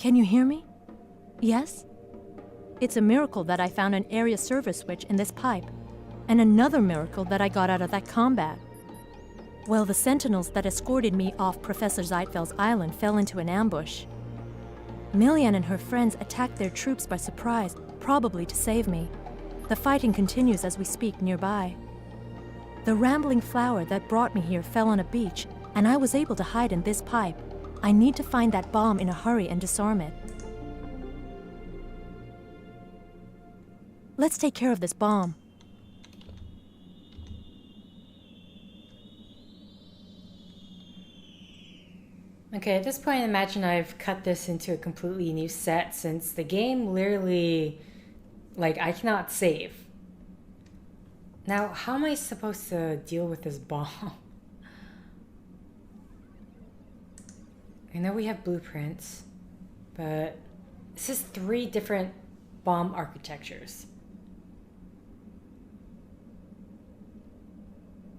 Can you hear me? Yes? It's a miracle that I found an area service switch in this pipe, and another miracle that I got out of that combat. Well, the sentinels that escorted me off Professor Zeitfeld's island fell into an ambush. Millian and her friends attacked their troops by surprise, probably to save me. The fighting continues as we speak nearby. The rambling flower that brought me here fell on a beach, and I was able to hide in this pipe. I need to find that bomb in a hurry and disarm it. Let's take care of this bomb. Okay, at this point, imagine I've cut this into a completely new set since the game literally, like, I cannot save. Now, how am I supposed to deal with this bomb? I know we have blueprints, but this is 3 different bomb architectures.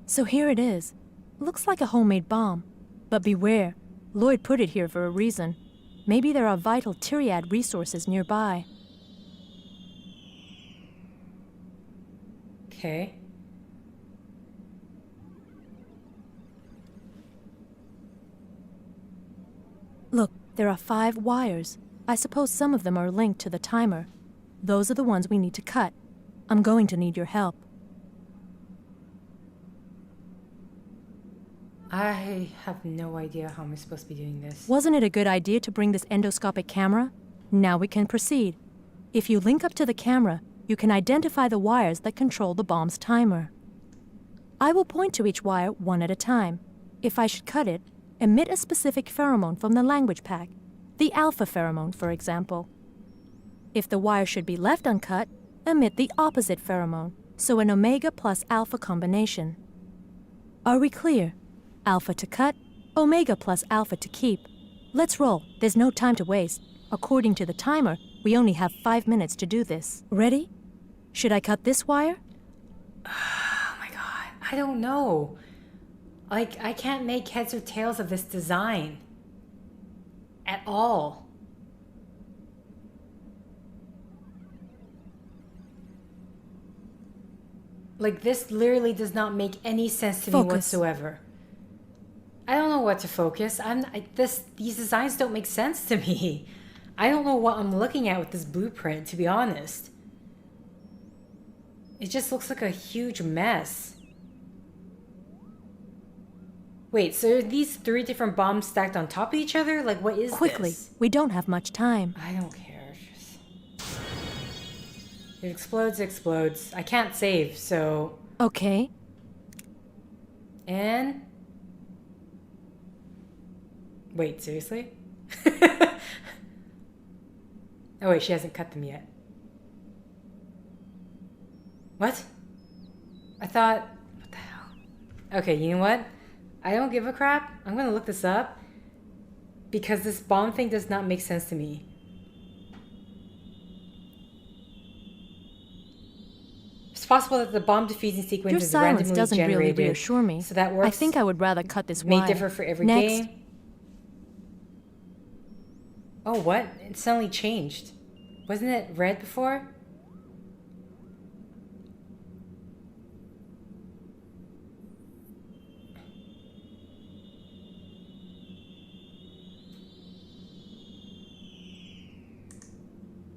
So here it is. Looks like a homemade bomb. But beware, Lloyd put it here for a reason. Maybe there are vital Tyriad resources nearby. Okay. Look, there are 5 wires. I suppose some of them are linked to the timer. Those are the ones we need to cut. I'm going to need your help. I have no idea how I'm supposed to be doing this. Wasn't it a good idea to bring this endoscopic camera? Now we can proceed. If you link up to the camera, you can identify the wires that control the bomb's timer. I will point to each wire one at a time. If I should cut it, emit a specific pheromone from the language pack, the alpha pheromone, for example. If the wire should be left uncut, emit the opposite pheromone, so an omega plus alpha combination. Are we clear? Alpha to cut, omega plus alpha to keep. Let's roll. There's no time to waste. According to the timer, we only have 5 minutes to do this. Ready? Should I cut this wire? Oh my god, I don't know. Like, I can't make heads or tails of this design. At all. Like, this literally does not make any sense to me whatsoever. I don't know what to focus. These designs don't make sense to me. I don't know what I'm looking at with this blueprint, to be honest. It just looks like a huge mess. Wait, so are these 3 different bombs stacked on top of each other? Like, what is Quickly, this? we don't have much time. I don't care. It explodes, it explodes. I can't save, so... Okay. And... Wait, seriously? Oh wait, she hasn't cut them yet. What? I thought... What the hell? Okay, you know what? I don't give a crap. I'm gonna look this up. Because this bomb thing does not make sense to me. It's possible that the bomb defusing sequence Your is silence randomly doesn't generated. really reassure me. So that works. I think I would rather cut this May wire. differ for every Next. game. Oh, what? It suddenly changed. Wasn't it red before?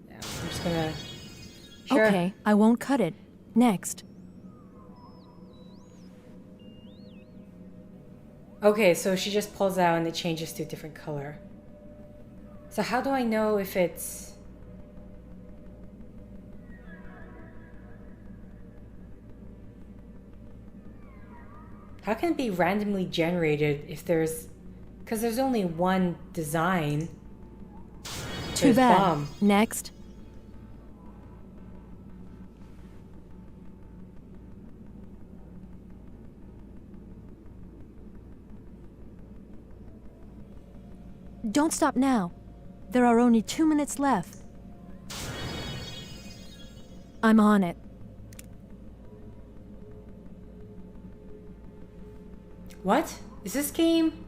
Yeah, I'm just gonna... Sure. Okay, I won't cut it. Next. Okay, so she just pulls out and it changes to a different color. So how do I know if it's... How can it be randomly generated if there's... Because there's only one design. Too bad. Bomb. Next. Don't stop now. There are only 2 minutes left. I'm on it. What? Is this game...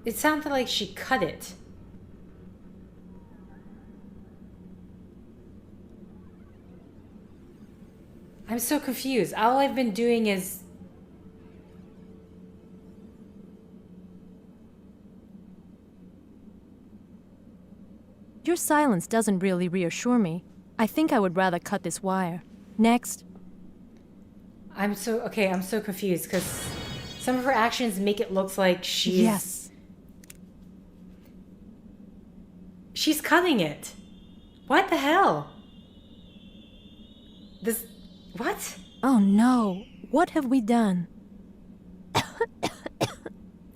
It sounded like she cut it. I'm so confused. All I've been doing is... Your silence doesn't really reassure me. I think I would rather cut this wire. Next. I'm so confused because some of her actions make it look like she's... Yes. She's cutting it. What the hell? This... What? Oh no. What have we done?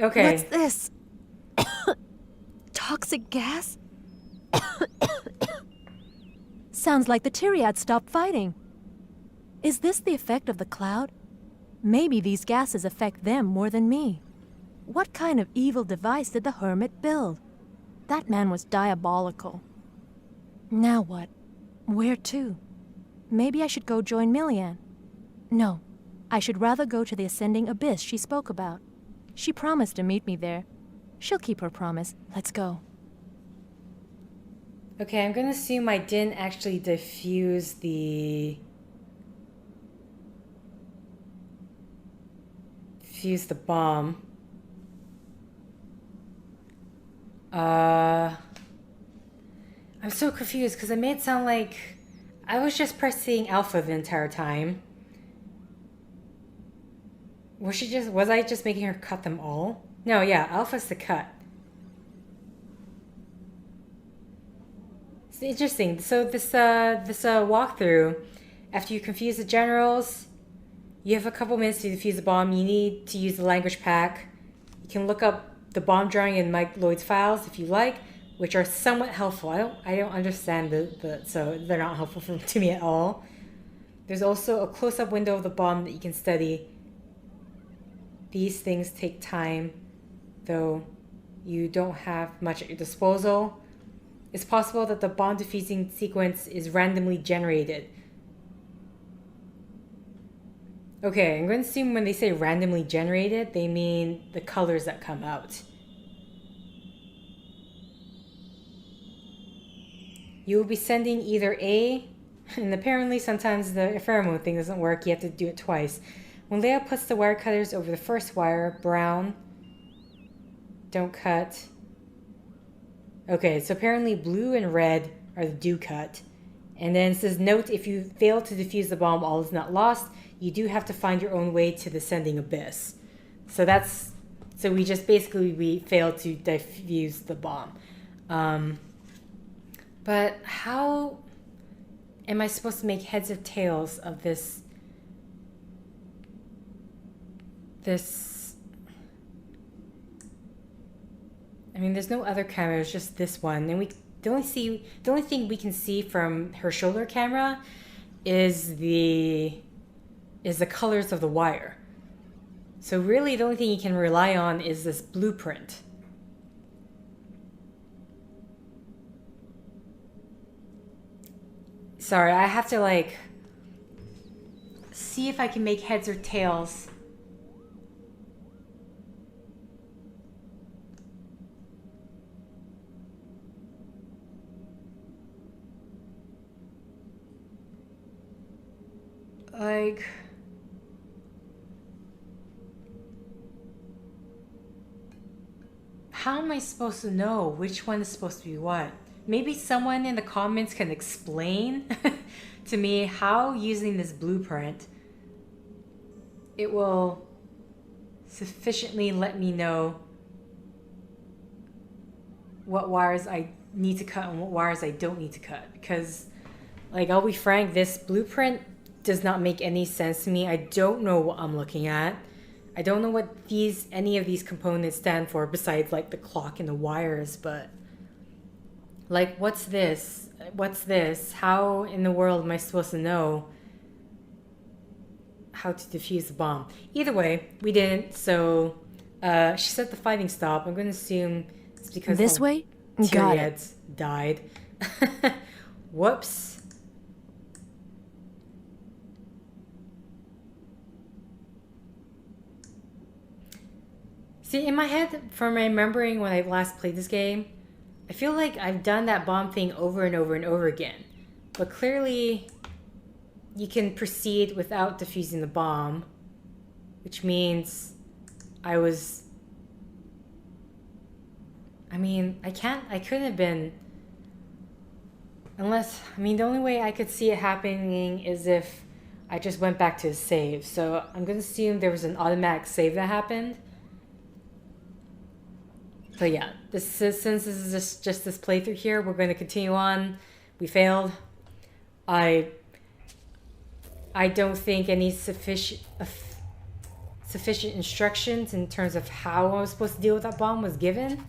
Okay. What's this? Toxic gas? Sounds like the Tyriads stopped fighting. Is this the effect of the cloud? Maybe these gases affect them more than me. What kind of evil device did the hermit build? That man was diabolical. Now what? Where to? Maybe I should go join Millian. No, I should rather go to the ascending abyss she spoke about. She promised to meet me there. She'll keep her promise. Let's go. Okay, I'm gonna assume I didn't actually defuse the bomb. I'm so confused because it made it sound like I was just pressing alpha the entire time. Was I just making her cut them all? No, yeah, alpha's the cut. It's interesting. So this walkthrough, after you confuse the generals, you have a couple minutes to defuse the bomb. You need to use the language pack. You can look up the bomb drawing in Mike Lloyd's files if you like, which are somewhat helpful. I don't understand so they're not helpful to me at all. There's also a close-up window of the bomb that you can study. These things take time, though you don't have much at your disposal. It's possible that the bomb defusing sequence is randomly generated. Okay, I'm going to assume when they say randomly generated, they mean the colors that come out. You will be sending either A, and apparently sometimes the pheromone thing doesn't work, you have to do it twice. When Lea puts the wire cutters over the first wire, brown, don't cut. Okay, so apparently blue and red are the do cut. And then it says, note, if you fail to defuse the bomb, all is not lost. You do have to find your own way to the sending abyss. So we failed to defuse the bomb. But how am I supposed to make heads or tails of this? I mean, there's no other camera. It's just this one, and the only thing we can see from her shoulder camera is the colors of the wire. So really, the only thing you can rely on is this blueprint. Sorry, I have to see if I can make heads or tails. How am I supposed to know which one is supposed to be what? Maybe someone in the comments can explain to me how using this blueprint it will sufficiently let me know what wires I need to cut and what wires I don't need to cut. Because, I'll be frank, this blueprint does not make any sense to me. I don't know what I'm looking at. I don't know what any of these components stand for besides the clock and the wires, but what's this? What's this? How in the world am I supposed to know how to defuse the bomb? Either way, we didn't, so she said the fighting stopped. I'm going to assume it's because this way? Got it. Tyriads died. Whoops. See, in my head, from remembering when I last played this game, I feel like I've done that bomb thing over and over and over again. But clearly, you can proceed without defusing the bomb, which means I mean, I couldn't have been, unless, I mean, the only way I could see it happening is if I just went back to a save. So I'm going to assume there was an automatic save that happened. So yeah, since this is just this playthrough here, we're going to continue on. We failed. I don't think any sufficient instructions in terms of how I was supposed to deal with that bomb was given.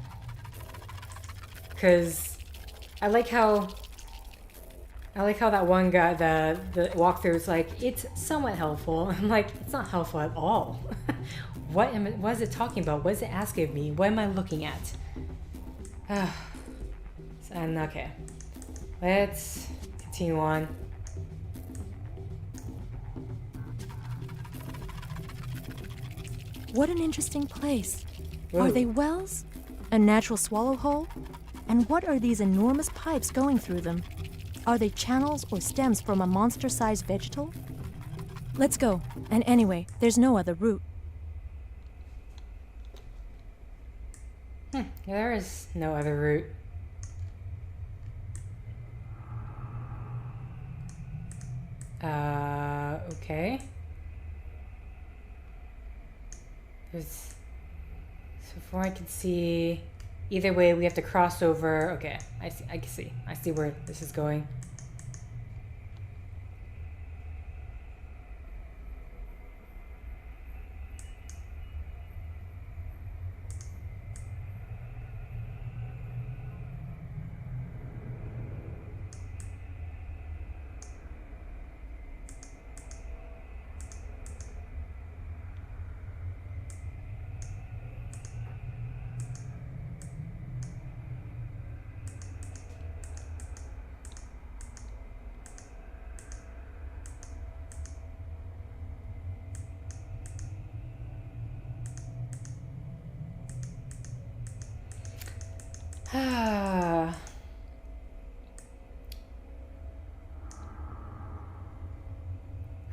Because I like how that one guy, the walkthrough is like, it's somewhat helpful. I'm like, it's not helpful at all. What is it talking about? What is it asking of me? What am I looking at? And okay, let's continue on. What an interesting place. Whoa. Are they wells? A natural swallow hole? And what are these enormous pipes going through them? Are they channels or stems from a monster-sized vegetal? Let's go. And anyway, there's no other route. Yeah, there is no other route. Okay. So far I can see, either way we have to cross over. Okay, I see where this is going.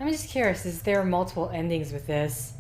I'm just curious, is there multiple endings with this?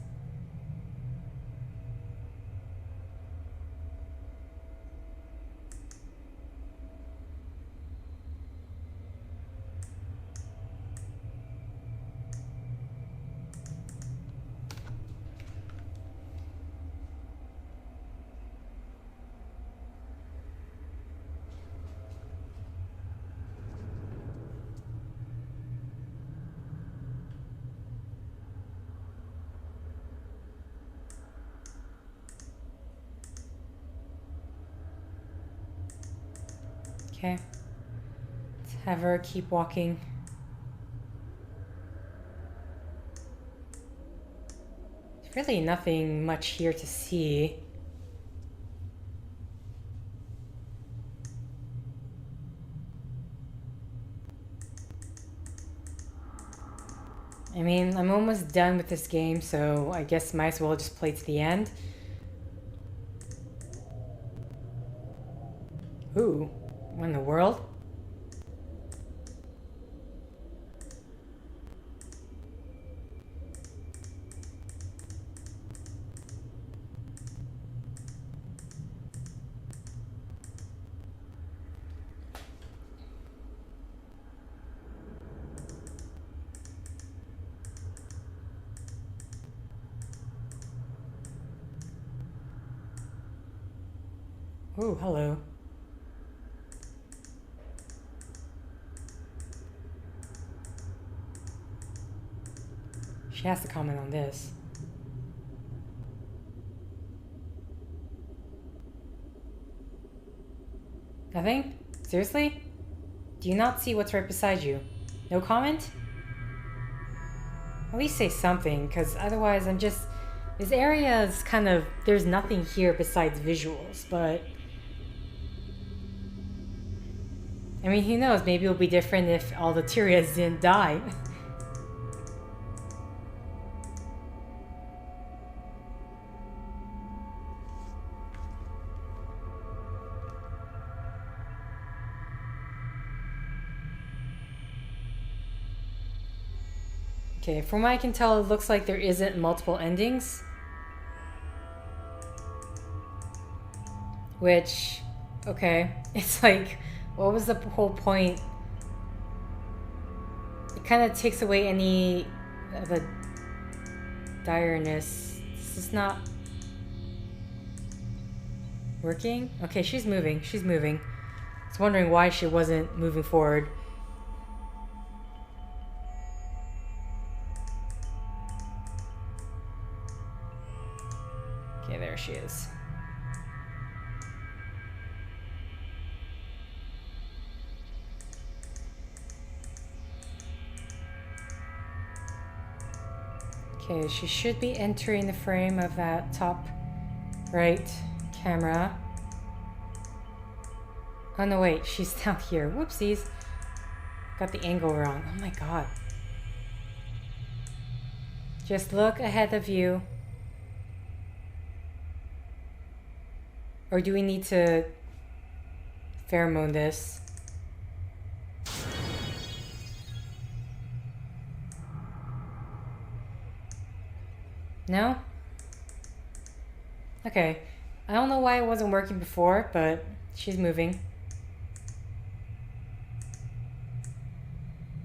Okay, let's have her keep walking. There's really nothing much here to see. I mean, I'm almost done with this game, so I guess might as well just play to the end. Ooh. What in the world? Ooh, hello. She has to comment on this. Nothing? Seriously? Do you not see what's right beside you? No comment? At least say something, because otherwise I'm just... This area is kind of... There's nothing here besides visuals, but... I mean, who knows? Maybe it'll be different if all the Tyrians didn't die. Okay, from what I can tell, it looks like there isn't multiple endings. Which, okay, it's like, what was the whole point? It kind of takes away any of the direness. This is not working. Okay, she's moving. She's moving. I was wondering why she wasn't moving forward. Okay, there she is. Okay, she should be entering the frame of that top right camera. Oh no, wait, she's down here. Whoopsies. Got the angle wrong. Oh my god. Just look ahead of you. Or do we need to pheromone this? No? Okay. I don't know why it wasn't working before, but she's moving.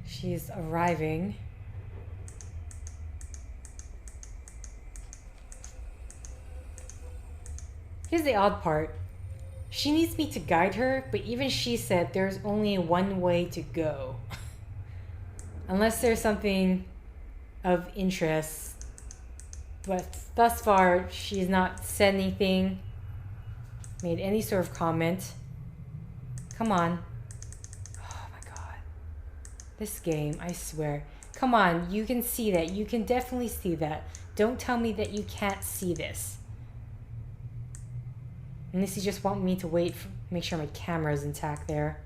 She's arriving. Here's the odd part. She needs me to guide her, but even she said there's only one way to go. Unless there's something of interest. But thus far, she's not said anything, made any sort of comment. Come on. Oh my god. This game, I swear. Come on, you can see that. You can definitely see that. Don't tell me that you can't see this. Unless you just want me to wait, make sure my camera is intact there.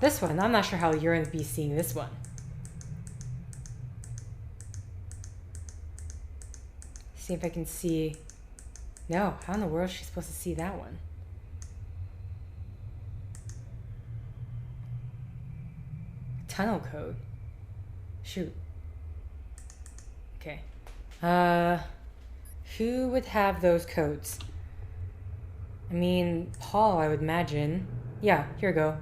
This one, I'm not sure how you're going to be seeing this one. See if I can see. No, how in the world is she supposed to see that one? Tunnel code. Shoot. Okay. Who would have those codes? I mean, Paul, I would imagine. Yeah, here we go.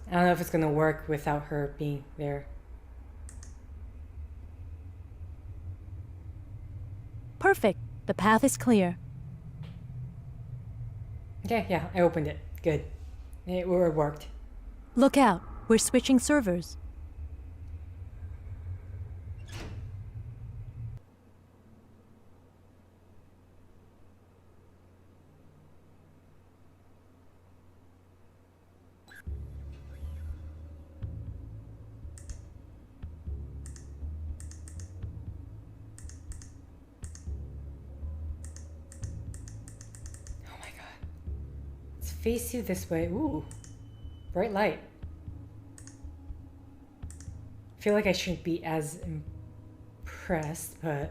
I don't know if it's gonna work without her being there. Perfect. The path is clear. Okay, yeah, I opened it. Good. It worked. Look out. We're switching servers. Face you this way. Ooh. Bright light. I feel like I shouldn't be as impressed, but...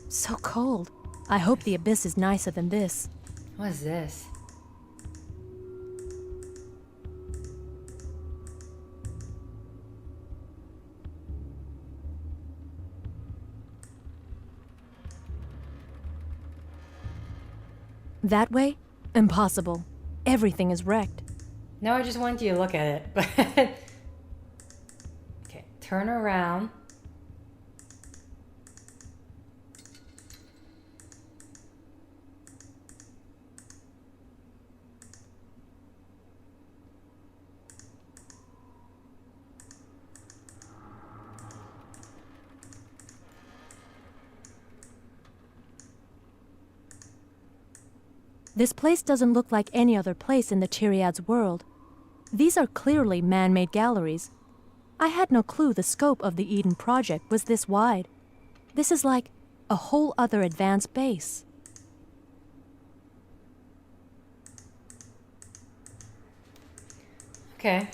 So cold. I hope the abyss is nicer than this. What is this? That way? Impossible. Everything is wrecked. No, I just wanted you to look at it, but... Okay, turn around. This place doesn't look like any other place in the Tyriad's world. These are clearly man-made galleries. I had no clue the scope of the Eden project was this wide. This is like a whole other advanced base. Okay.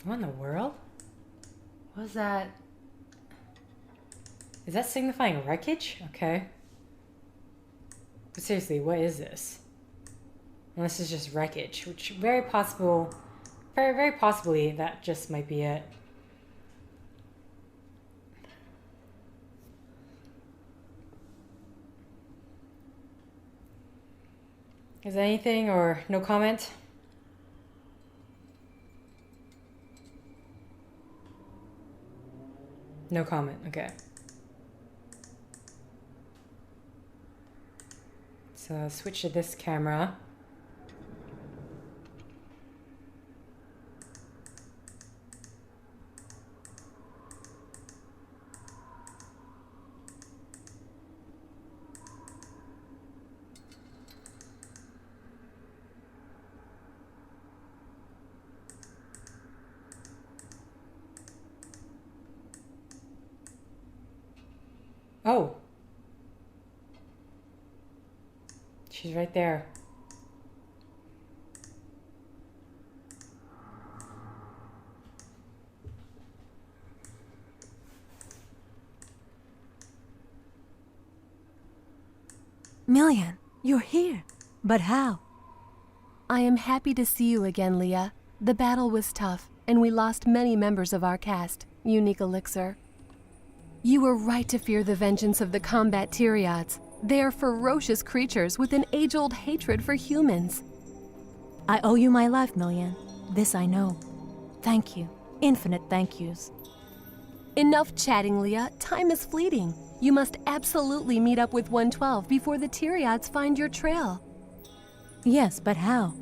What in the world? What was that? Is that signifying wreckage? Okay. But seriously, what is this? Unless it's just wreckage, which very possibly that just might be it. Is there anything or no comment? No comment, okay. So I'll switch to this camera. Oh. She's right there. Million, you're here. But how? I am happy to see you again, Lea. The battle was tough, and we lost many members of our cast, Unique Elixir. You were right to fear the vengeance of the combat Tyriots. They are ferocious creatures with an age-old hatred for humans. I owe you my life, Million. This I know. Thank you. Infinite thank yous. Enough chatting, Lea. Time is fleeting. You must absolutely meet up with 112 before the Tyriots find your trail. Yes, but how?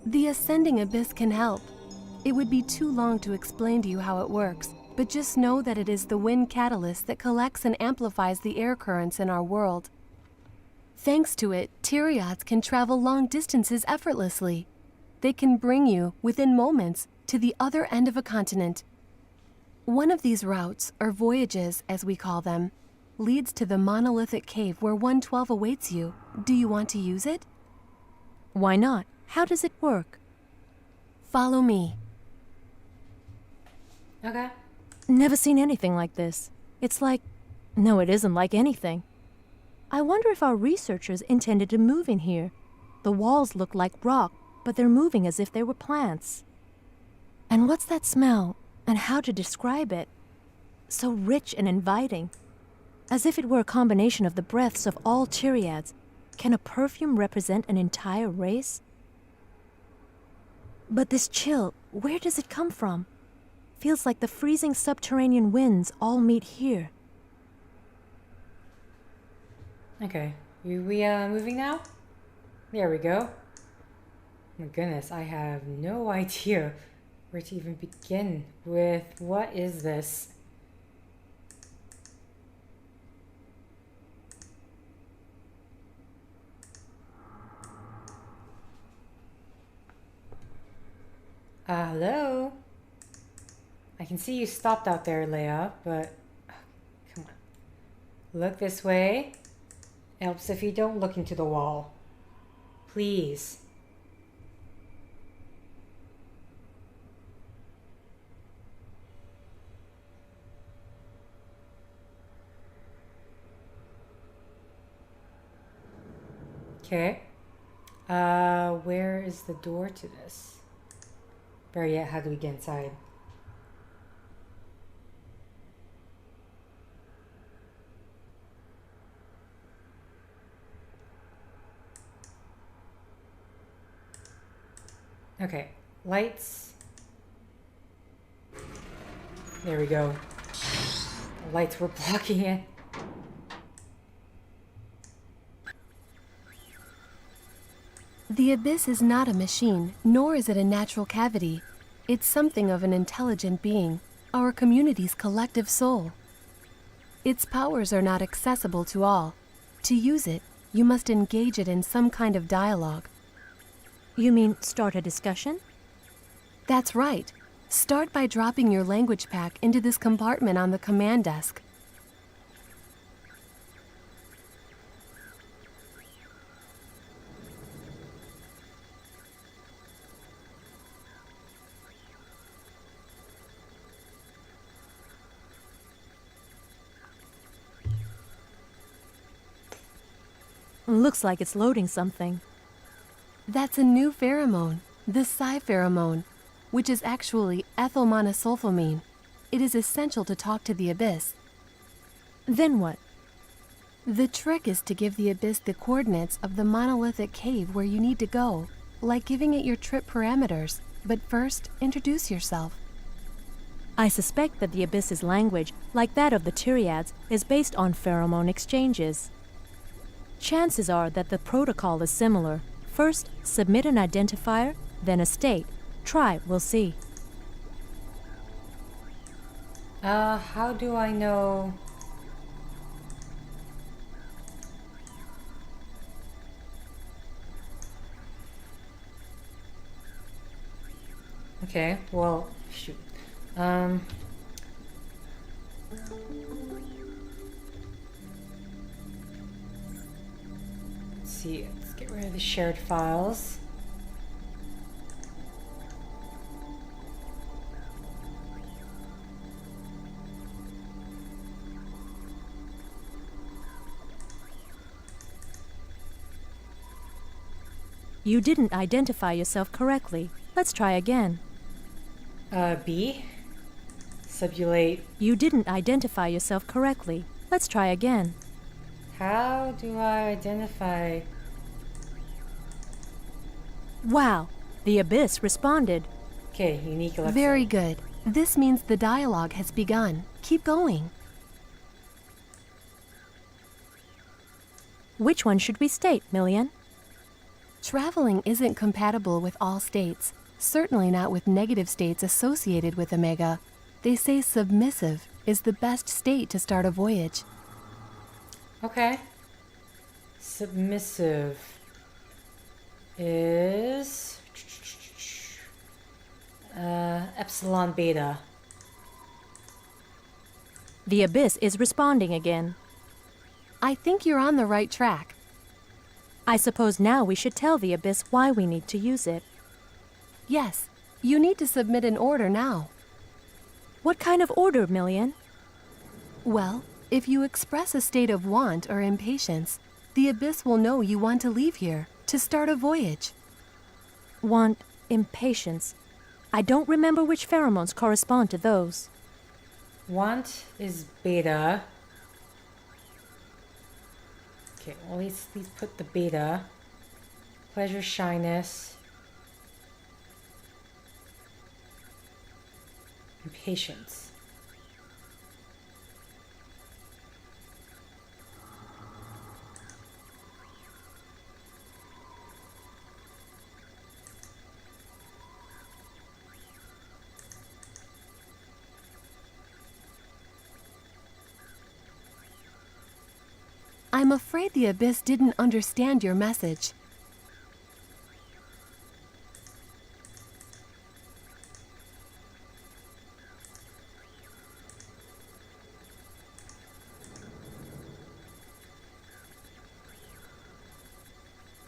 The Ascending Abyss can help. It would be too long to explain to you how it works, but just know that it is the wind catalyst that collects and amplifies the air currents in our world. Thanks to it, Tyriots can travel long distances effortlessly. They can bring you, within moments, to the other end of a continent. One of these routes, or voyages as we call them, leads to the monolithic cave where 112 awaits you. Do you want to use it? Why not? How does it work? Follow me. Okay. Never seen anything like this. It's like... No, it isn't like anything. I wonder if our researchers intended to move in here. The walls look like rock, but they're moving as if they were plants. And what's that smell? And how to describe it? So rich and inviting. As if it were a combination of the breaths of all Tyriots. Can a perfume represent an entire race? But this chill, where does it come from? Feels like the freezing subterranean winds all meet here. Okay. Are we moving now? There we go. My goodness, I have no idea where to even begin with. What is this? Hello? I can see you stopped out there, Lea, but come on. Look this way. It helps if you don't look into the wall. Please. Okay. Where is the door to this? Better yet, how do we get inside? Okay, lights. There we go. The lights were blocking it. The Abyss is not a machine, nor is it a natural cavity. It's something of an intelligent being, our community's collective soul. Its powers are not accessible to all. To use it, You must engage it in some kind of dialogue. You mean start a discussion? That's right. Start by dropping your language pack into this compartment on the command desk. Looks like it's loading something. That's a new pheromone, the psi pheromone, which is actually ethyl monosulfamine. It is essential to talk to the Abyss. Then what? The trick is to give the Abyss the coordinates of the monolithic cave where you need to go, like giving it your trip parameters. But first, introduce yourself. I suspect that the Abyss's language, like that of the Tyriads, is based on pheromone exchanges. Chances are that the protocol is similar. First, submit an identifier, then a state. Try, we'll see. How do I know? Okay, well, shoot. Let's see, let's get rid of the shared files. You didn't identify yourself correctly. Let's try again. B? Subulate. You didn't identify yourself correctly. Let's try again. How do I identify? Wow, the Abyss responded. Okay, unique Alexa. Very good. This means the dialogue has begun. Keep going. Which one should we state, Millian? Traveling isn't compatible with all states, certainly not with negative states associated with Omega. They say submissive is the best state to start a voyage. Okay. Submissive is epsilon beta. The Abyss is responding again. I think you're on the right track. I suppose now we should tell the Abyss why we need to use it. Yes, you need to submit an order now. What kind of order, Millian? Well, if you express a state of want or impatience, the Abyss will know you want to leave here, to start a voyage. Want, impatience. I don't remember which pheromones correspond to those. Want is beta. Okay, well, let's put the beta. Pleasure, shyness. Impatience. I'm afraid the Abyss didn't understand your message.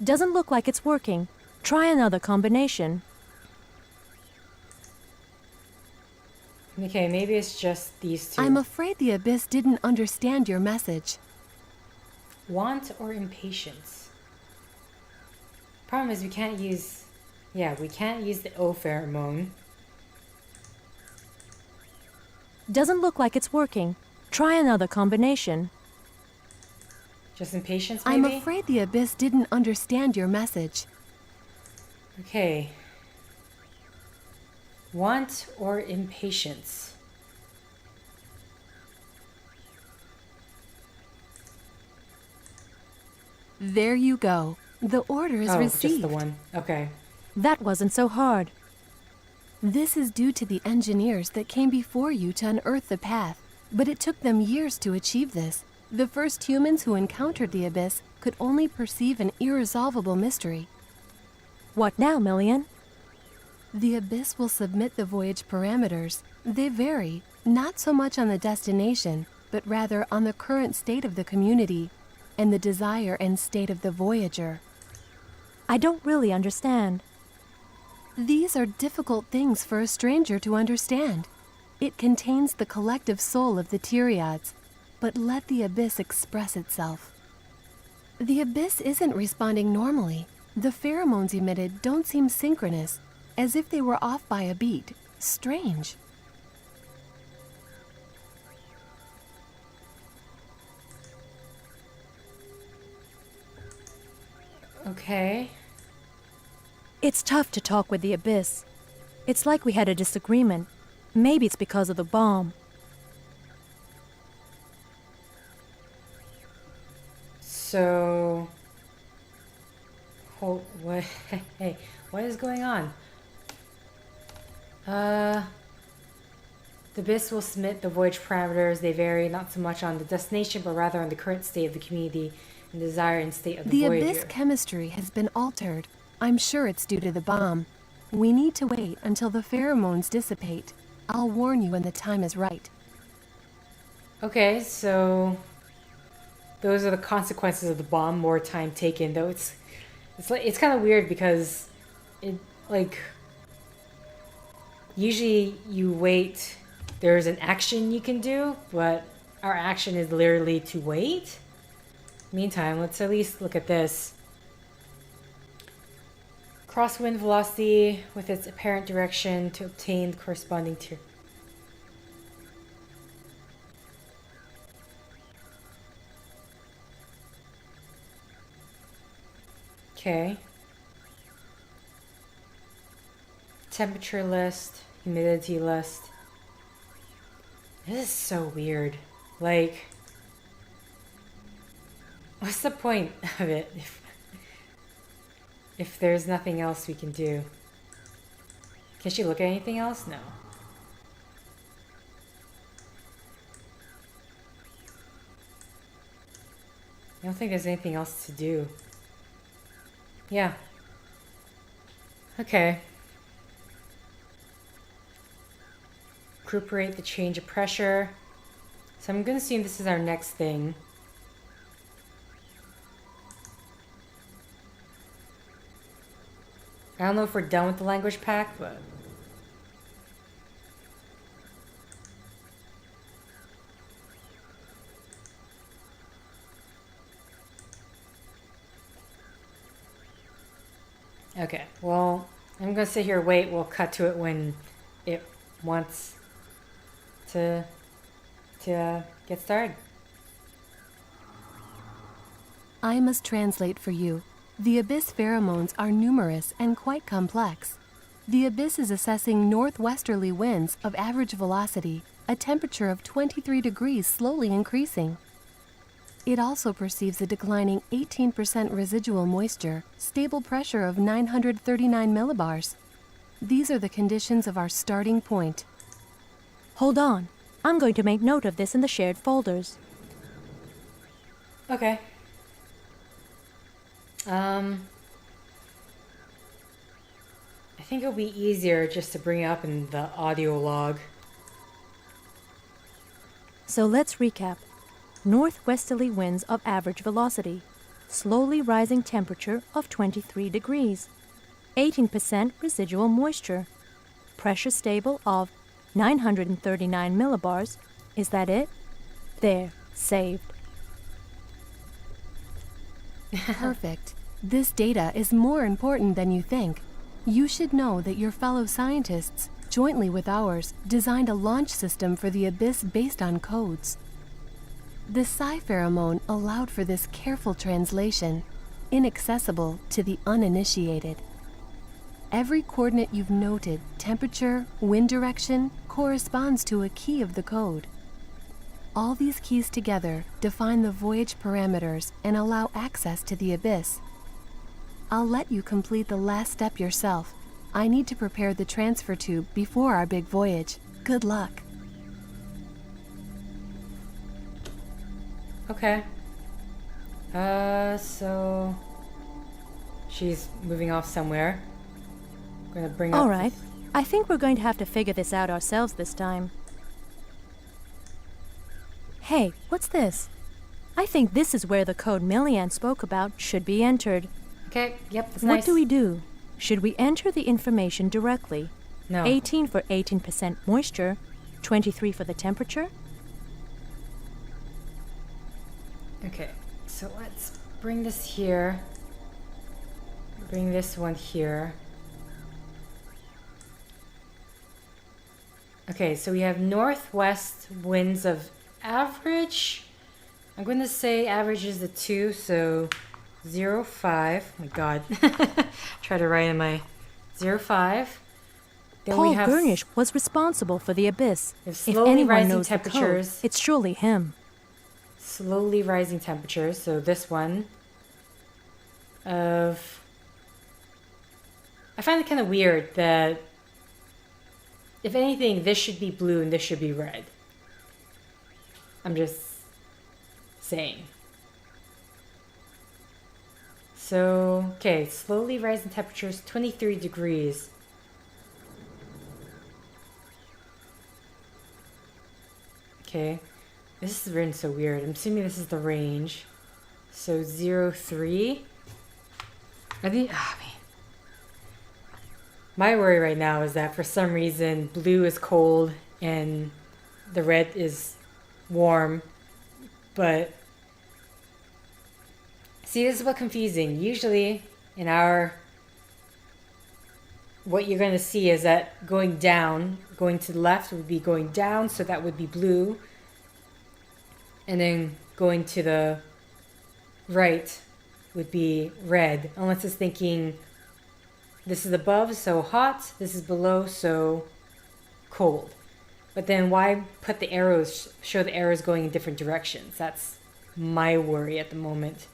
Doesn't look like it's working. Try another combination. Okay, maybe it's just these two. I'm afraid the Abyss didn't understand your message. Want or impatience? Problem is we can't use... Yeah, we can't use the O pheromone. Doesn't look like it's working. Try another combination. Just impatience, maybe? I'm afraid the Abyss didn't understand your message. Okay. Want or impatience? There you go. The order is received. Just the one. Okay. That wasn't so hard. This is due to the engineers that came before you to unearth the path, but it took them years to achieve this. The first humans who encountered the abyss could only perceive an irresolvable mystery. What now, Millian? The abyss will submit the voyage parameters. They vary, not so much on the destination, but rather on the current state of the community and the desire and state of the voyager. I don't really understand. These are difficult things for a stranger to understand. It contains the collective soul of the Tyriads, but let the abyss express itself. The abyss isn't responding normally. The pheromones emitted don't seem synchronous, as if they were off by a beat. Strange. Okay. It's tough to talk with the abyss. It's like we had a disagreement. Maybe it's because of the bomb. So... Hold... What? Hey, what is going on? The abyss will submit the voyage parameters. They vary not so much on the destination, but rather on the current state of the community and desire and state of the voyager. The abyss chemistry has been altered. I'm sure it's due to the bomb. We need to wait until the pheromones dissipate. I'll warn you when the time is right. Okay, so those are the consequences of the bomb. More time taken, though. It's kind of weird because it usually you wait. There's an action you can do, but our action is literally to wait. Meantime, let's at least look at this. Crosswind velocity with its apparent direction to obtain the corresponding tier. Okay. Temperature list, humidity list. This is so weird. Like, what's the point of it if there's nothing else we can do? Can she look at anything else? No. I don't think there's anything else to do. Yeah. Okay. Recuperate the change of pressure. So I'm going to assume this is our next thing. I don't know if we're done with the language pack, but... Okay, well, I'm going to sit here, wait, we'll cut to it when it wants to get started. I must translate for you. The abyss pheromones are numerous and quite complex. The abyss is assessing northwesterly winds of average velocity, a temperature of 23 degrees slowly increasing. It also perceives a declining 18% residual moisture, stable pressure of 939 millibars. These are the conditions of our starting point. Hold on. I'm going to make note of this in the shared folders. Okay. I think it'll be easier just to bring it up in the audio log. So let's recap. Northwesterly winds of average velocity, slowly rising temperature of 23 degrees, 18% residual moisture, pressure stable of 939 millibars. Is that it? There, saved. Perfect. This data is more important than you think. You should know that your fellow scientists, jointly with ours, designed a launch system for the abyss based on codes. The psi pheromone allowed for this careful translation, inaccessible to the uninitiated. Every coordinate you've noted, temperature, wind direction, corresponds to a key of the code. All these keys together define the voyage parameters and allow access to the abyss. I'll let you complete the last step yourself. I need to prepare the transfer tube before our big voyage. Good luck. Okay. So she's moving off somewhere. I'm gonna bring up. All right. I think we're going to have to figure this out ourselves this time. Hey, what's this? I think this is where the code Millian spoke about should be entered. Okay, yep, that's What nice. do we do? Should we enter the information directly? No. 18 for 18% moisture, 23 for the temperature? Okay, so let's bring this here. Bring this one here. Okay, so we have northwest winds of average. I'm going to say average is the 2, so 0.5. Oh my god. Try to write in my 0.5. Then Paul we have Gurnish was responsible for the abyss. If If slowly anyone rising knows the code, temperatures- it's surely him. slowly rising temperatures. So this one of... I find it kind of weird that if anything, this should be blue and this should be red. I'm just saying. So, okay, slowly rising temperatures, 23 degrees. Okay, this is written so weird. I'm assuming this is the range. So 0.3. I think, man. My worry right now is that for some reason blue is cold and the red is warm. But see, this is what's confusing. Usually in what you're going to see is that going down, going to the left would be going down, so that would be blue. And then going to the right would be red, unless it's thinking this is above, so hot, this is below, so cold. But then why put the arrows, show the arrows going in different directions? That's my worry at the moment.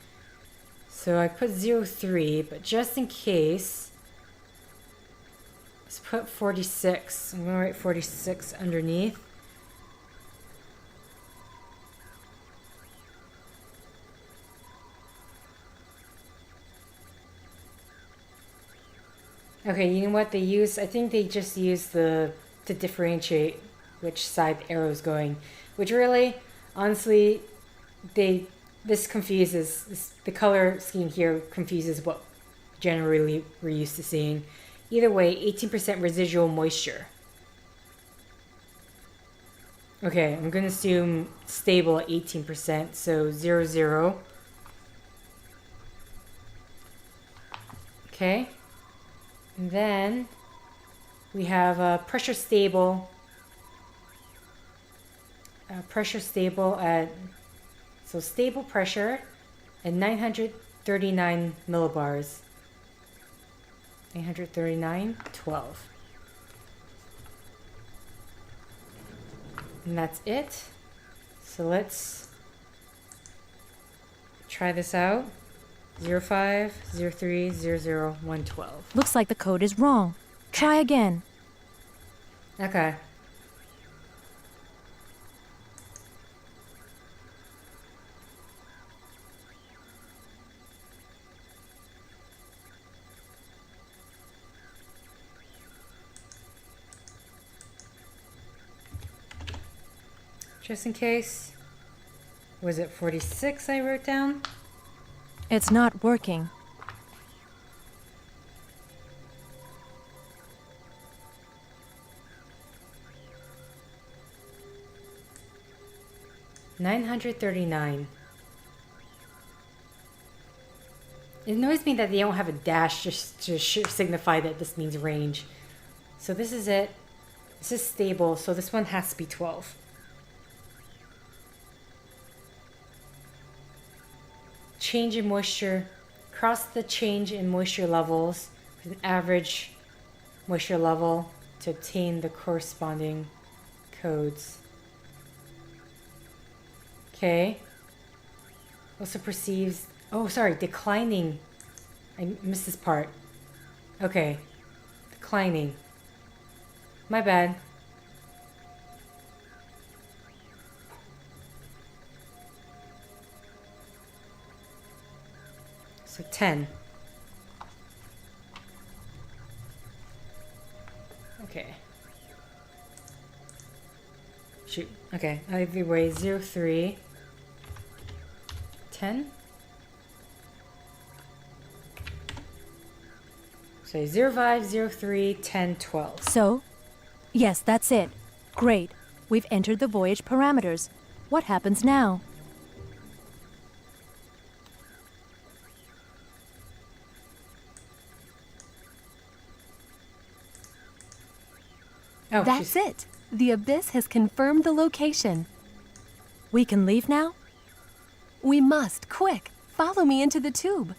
So I put 0.3, but just in case, let's put 46. I'm going to write 46 underneath. Okay, you know what they use? I think they just use to differentiate which side the arrow is going. Which really, honestly, this confuses, the color scheme here confuses what generally we're used to seeing. Either way, 18% residual moisture. Okay, I'm going to assume stable at 18%, so 0, 0. Okay. And then we have pressure stable at, so stable pressure at 939 millibars. 939, 12. And that's it. So let's try this out. 05, 03, 00, 112. Looks like the code is wrong. Try again. Okay. Just in case. Was it 46 I wrote down? It's not working. $939. It annoys me that they don't have a dash just to signify that this means range. So this is it. This is stable, so this one has to be 12. Change in moisture. Cross the change in moisture levels with an average moisture level to obtain the corresponding codes. Okay. Also perceives, oh sorry, declining. I missed this part. Okay. Declining. My bad. So 10. Okay. Shoot. Okay. Either way, 0, 3. 10? So 0, 5, 0, 3, 10, 12. So? Yes, that's it. Great. We've entered the voyage parameters. What happens now? Oh, That's it. The abyss has confirmed the location. We can leave now? We must, quick. Follow me into the tube.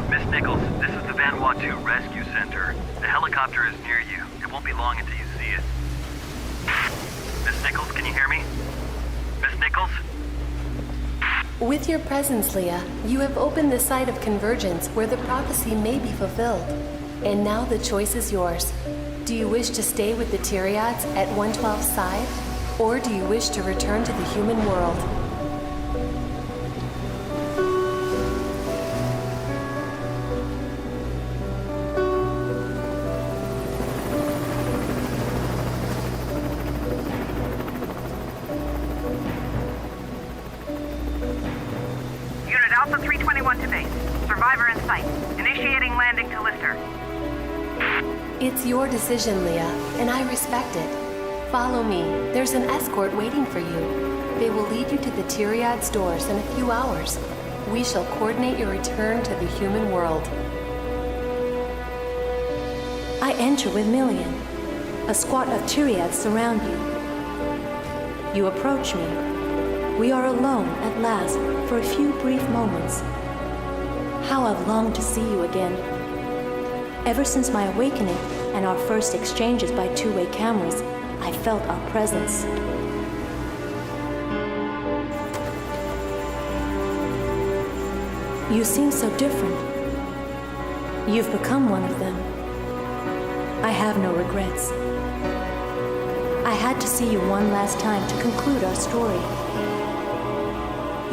Miss Nichols, this is the Vanuatu Rescue Center. The helicopter is near you. It won't be long until you see it. Miss Nichols, can you hear me? Miss Nichols? With your presence, Lea, you have opened the site of convergence where the prophecy may be fulfilled. And now the choice is yours. Do you wish to stay with the Tyriads at 112 side? Or do you wish to return to the human world? Unit Alpha 321 to base. Survivor in sight. Initiating landing to Lister. It's your decision, Lea, and I respect it. Follow me. There's an escort waiting for you. They will lead you to the Tyriad's doors in a few hours. We shall coordinate your return to the human world. I enter with Million. A squad of Tyriads surround you. You approach me. We are alone at last for a few brief moments. How I've longed to see you again. Ever since my awakening and our first exchanges by two-way cameras, I felt our presence. You seem so different. You've become one of them. I have no regrets. I had to see you one last time to conclude our story.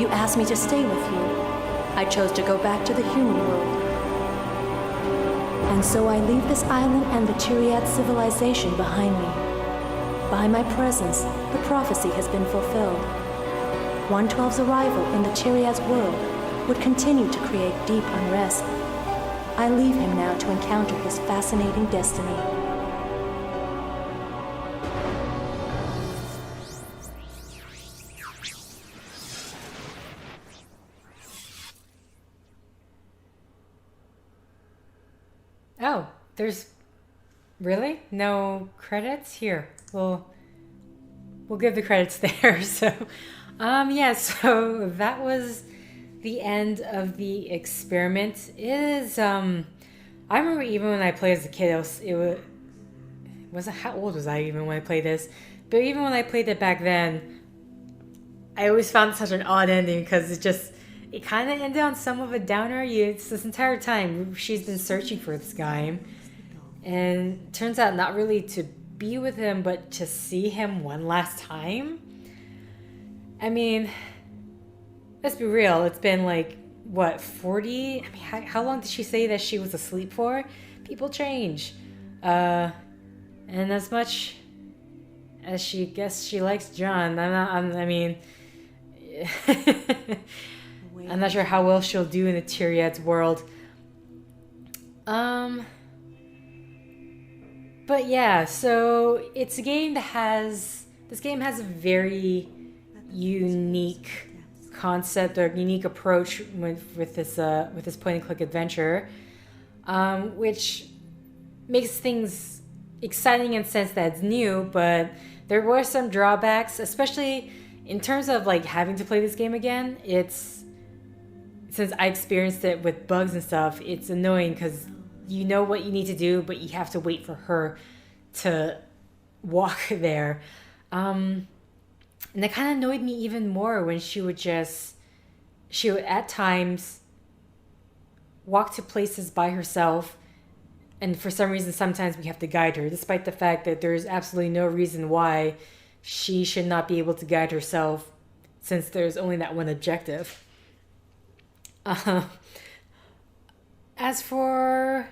You asked me to stay with you. I chose to go back to the human world. And so I leave this island and the Tyriad civilization behind me. By my presence, the prophecy has been fulfilled. 112's arrival in the Tyriad's world would continue to create deep unrest. I leave him now to encounter his fascinating destiny. Oh, there's really no credits here. We'll give the credits there. So, yeah. So that was the end of the experiment. It is. I remember even when I played as a kid, how old was I even when I played this? But even when I played it back then, I always found such an odd ending because it kind of ended on some of a downer. It's this entire time she's been searching for this guy, and turns out not really to be with him, but to see him one last time. I mean, let's be real. It's been like, what, 40? I mean, how long did she say that she was asleep for? People change. And as much as she likes John, I'm not sure how well she'll do in the Tyriad's world. But yeah, so it's a game that has a very unique concept or unique approach with this point and click adventure, which makes things exciting in the sense that it's new, but there were some drawbacks, especially in terms of like having to play this game again. Since I experienced it with bugs and stuff, it's annoying because you know what you need to do, but you have to wait for her to walk there. And that kind of annoyed me even more when she would at times walk to places by herself, and for some reason sometimes we have to guide her, despite the fact that there's absolutely no reason why she should not be able to guide herself, since there's only that one objective. As for...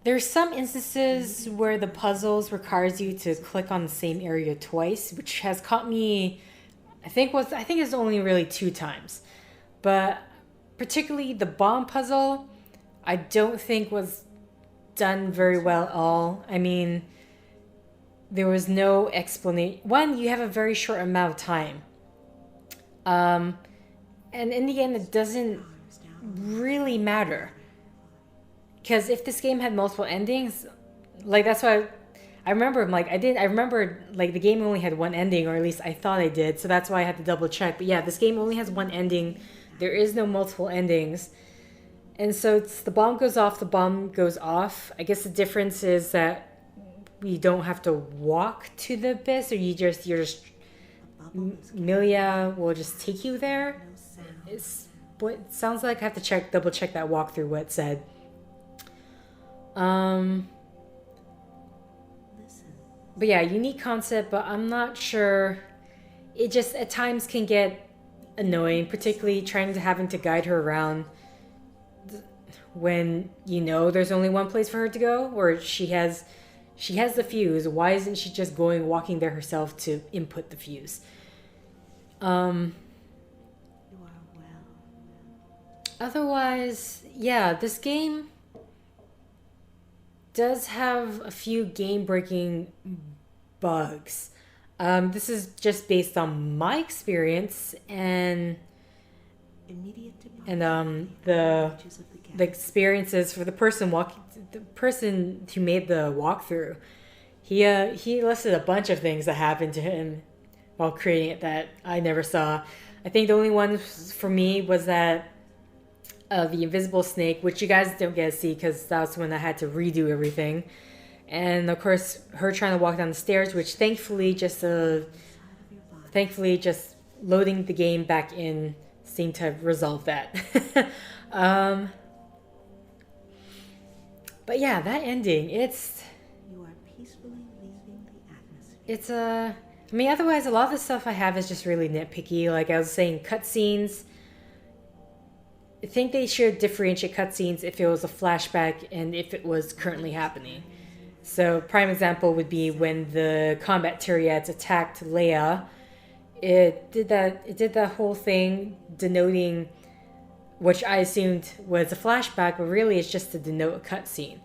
There's some instances where the puzzles requires you to click on the same area twice, which has caught me, I think it's only really 2 times. But particularly the bomb puzzle, I don't think was done very well at all. I mean, there was no explanation. One, you have a very short amount of time. And in the end, it doesn't really matter. Because if this game had multiple endings, like, that's why I remember, like, I remember, like, the game only had one ending, or at least I thought I did, so that's why I had to double check. But yeah, this game only has one ending. There is no multiple endings. And so it's the bomb goes off, the bomb goes off. I guess the difference is that we don't have to walk to the abyss, or you're just Lea will just take you there. It's what it sounds like. I have to double check that walkthrough, what it said. But yeah, unique concept, but I'm not sure. It just at times can get annoying, particularly having to guide her around when you know there's only one place for her to go, or she has the fuse. Why isn't she just walking there herself to input the fuse? Otherwise, yeah, this game does have a few game-breaking bugs. This is just based on my experience and the experiences for the person who made the walkthrough. He listed a bunch of things that happened to him while creating it that I never saw. I think the only one for me was that the invisible snake, which you guys don't get to see because that's when I had to redo everything. And of course, her trying to walk down the stairs, which thankfully just loading the game back in seemed to resolve that. But yeah, that ending, it's I mean, otherwise, a lot of the stuff I have is just really nitpicky. Like I was saying, cutscenes. I think they should differentiate cutscenes if it was a flashback and if it was currently happening. So, prime example would be when the combat Tyriads attacked Lea. It did that whole thing denoting, which I assumed was a flashback, but really it's just to denote a cutscene,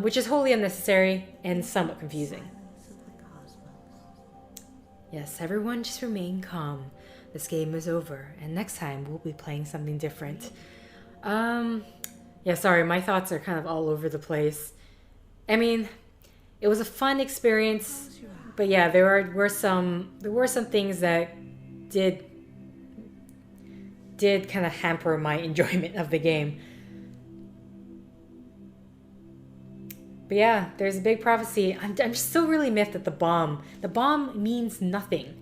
which is wholly unnecessary and somewhat confusing. Yes, everyone just remain calm. This game is over, and next time we'll be playing something different. Yeah, sorry, my thoughts are kind of all over the place. I mean, it was a fun experience, but yeah, there were some things that did kind of hamper my enjoyment of the game. But yeah, there's a big prophecy. I'm still really miffed at the bomb. The bomb means nothing.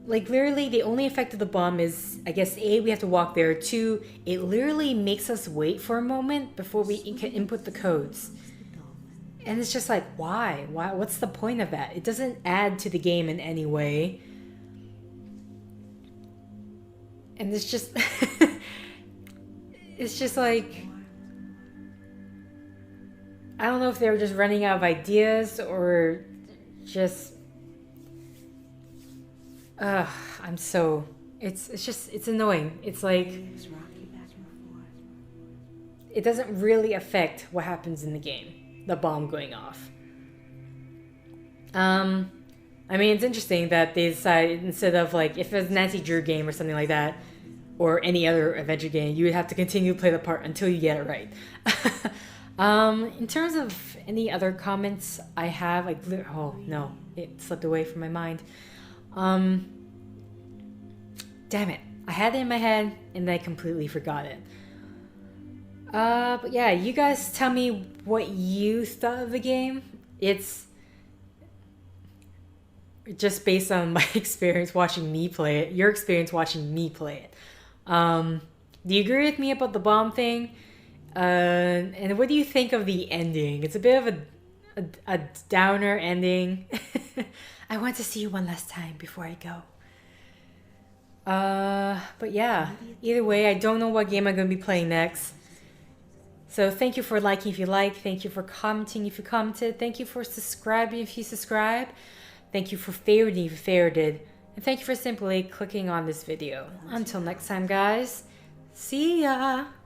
Like, literally, the only effect of the bomb is, I guess, A, we have to walk there. 2, it literally makes us wait for a moment before we can input the codes. And it's just like, why? What's the point of that? It doesn't add to the game in any way. And it's just... it's just like... I don't know if they were just running out of ideas or just... It's annoying. It's like, it doesn't really affect what happens in the game, the bomb going off. I mean, it's interesting that they decided, instead of like, if it was a Nancy Drew game or something like that, or any other adventure game, you would have to continue to play the part until you get it right. In terms of any other comments I have, like, oh no, it slipped away from my mind. Damn it. I had it in my head and I completely forgot it. But yeah, you guys tell me what you thought of the game. It's just based on my experience watching me play it, your experience watching me play it. Do you agree with me about the bomb thing? And what do you think of the ending? It's a bit of a downer ending. I want to see you one last time before I go. But yeah, either way, I don't know what game I'm going to be playing next. So thank you for liking if you like. Thank you for commenting if you commented. Thank you for subscribing if you subscribe. Thank you for favoriting if you favorited. And thank you for simply clicking on this video. Until next time, guys. See ya!